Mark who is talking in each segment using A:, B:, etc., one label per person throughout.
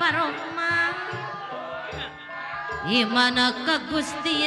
A: parohmah imana ka Gusti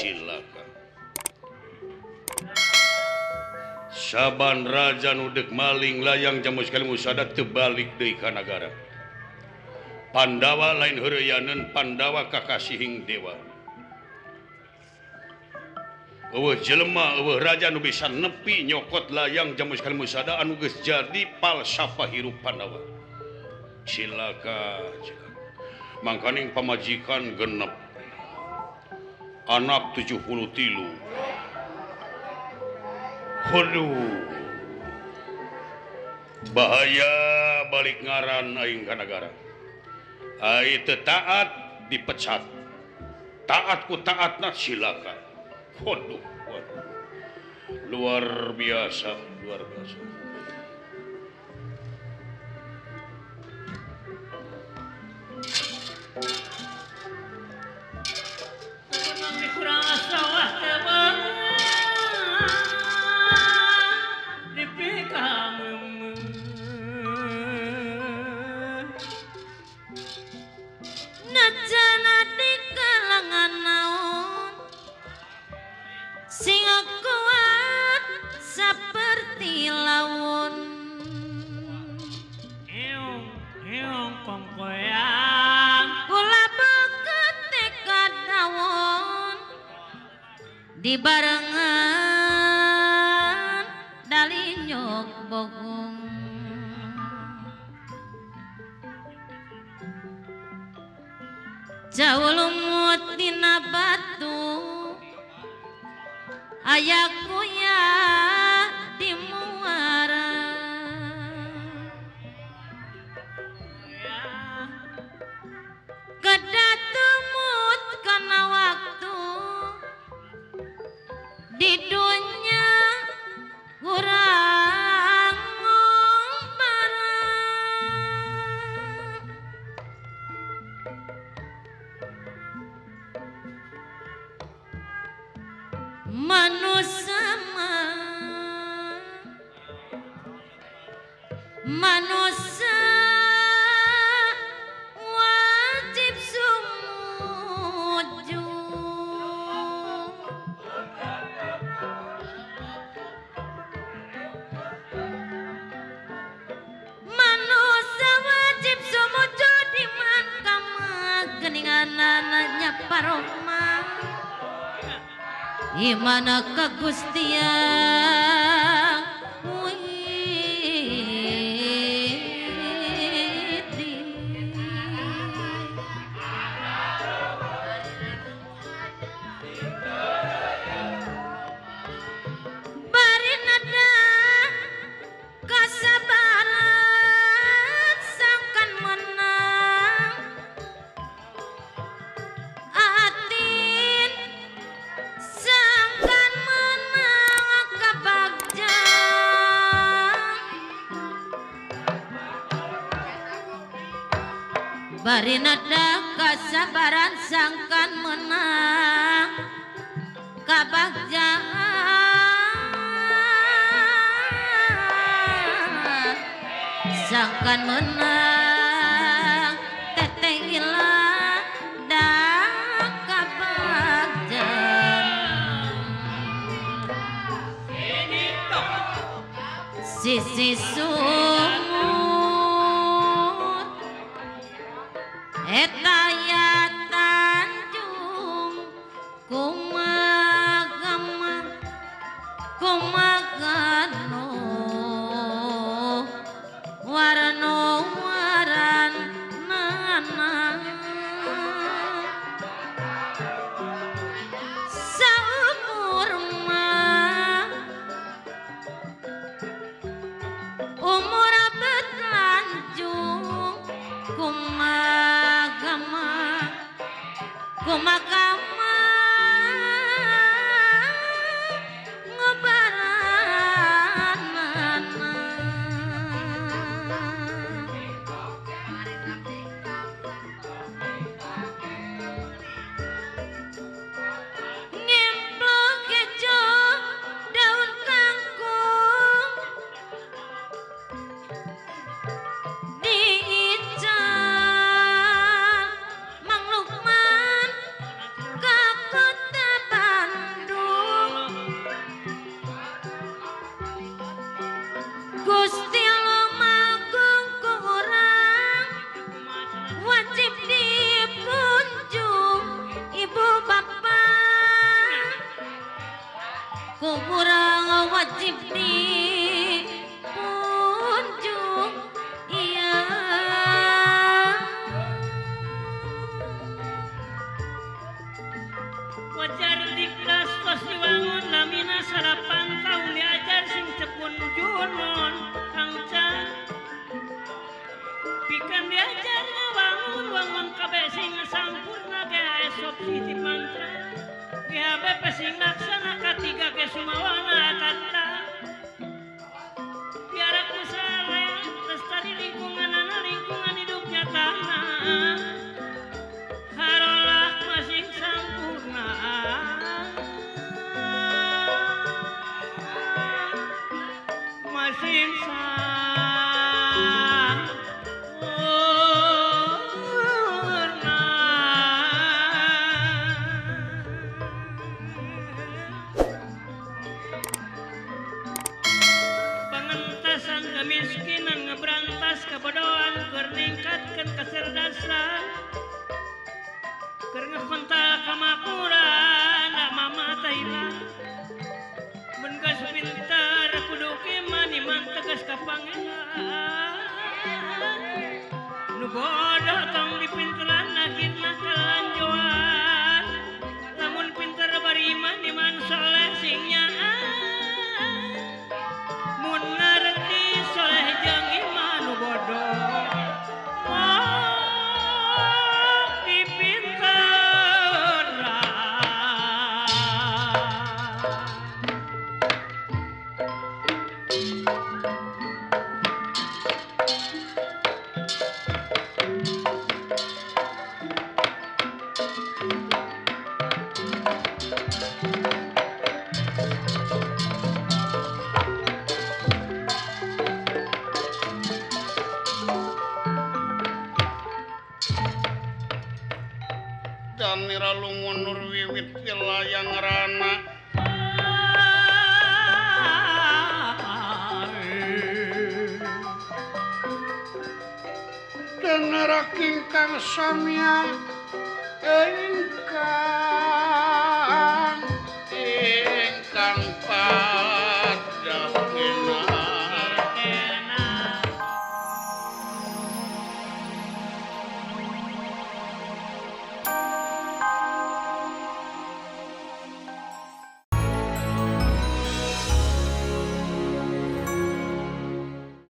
B: Cilaka saban raja nudek maling layang jamu sekali musada terbalik deui ka nagara Pandawa lain heureuyeuneun Pandawa kakasihing dewa eueuh jelema eueuh raja nu bisa nepi nyokot layang jamu sekali musada anu geus jadi palsafah hirup Pandawa cilaka mangkaning pamajikan genep anak 73 waduh bahaya balik ngaran aing ka nagara ai teu taat dipecat taat ku taatna cilaka waduh luar biasa
C: kurang sawah tebang di kamu
A: najana di kalangan naon sing kuat seperti laun
C: eong kongkoyang
A: kula beukeut tekad naon di barengan dalinyok bogong jauh lumut dina batu aya kuya di muara kedah temut kana waktu di dunia urang ngombara manusia wajib sumuju manusia wajib sumuju di mahkamah geninganana parohmah imana ka Gusti Bag bari nada kasabaran sangkan menang kabagjaan sangkan menang teteh ilah dah kabagjaan sisi sumur etaya Tanjung kumagano warno waran nanang saumur mah umur abad lanjung kumagama ngebaranana ngemplok kejo daun kangkung diican Mang Lukman ka kota Bandung Gusti lumagung ku urang wajib dipunjung ibu bapak ku urang wajib dipunjung iya
C: wajar diklas tos diwangun lamina sarapan tahun diajar sing cepun junon kangca pikan diajar ngawangun wangun kabe sing sampurna ge esop siji mantra ge bepe sing laksana katiga ge sumawana tata biara kusare lestari lingkunganana lingkungan hidupnya tanah harolah masing sampurna masing sampurna pengentasan kemiskinan ngeberantas kebodohan keur ningkatkeun kecerdasan keur ngakontal kamakmuran da mama Thailand mun geus pinter kudu kiman iman tegas ka pangeran nu bodoh tong dipinteran akhirna kalanjuan lamun pinter beriman iman soleh sing nyaan mun ngarti soleh jeung iman nu bodoh
B: dan nira lumunur wiwit wilayang rana dan nira kingkang samya ingkang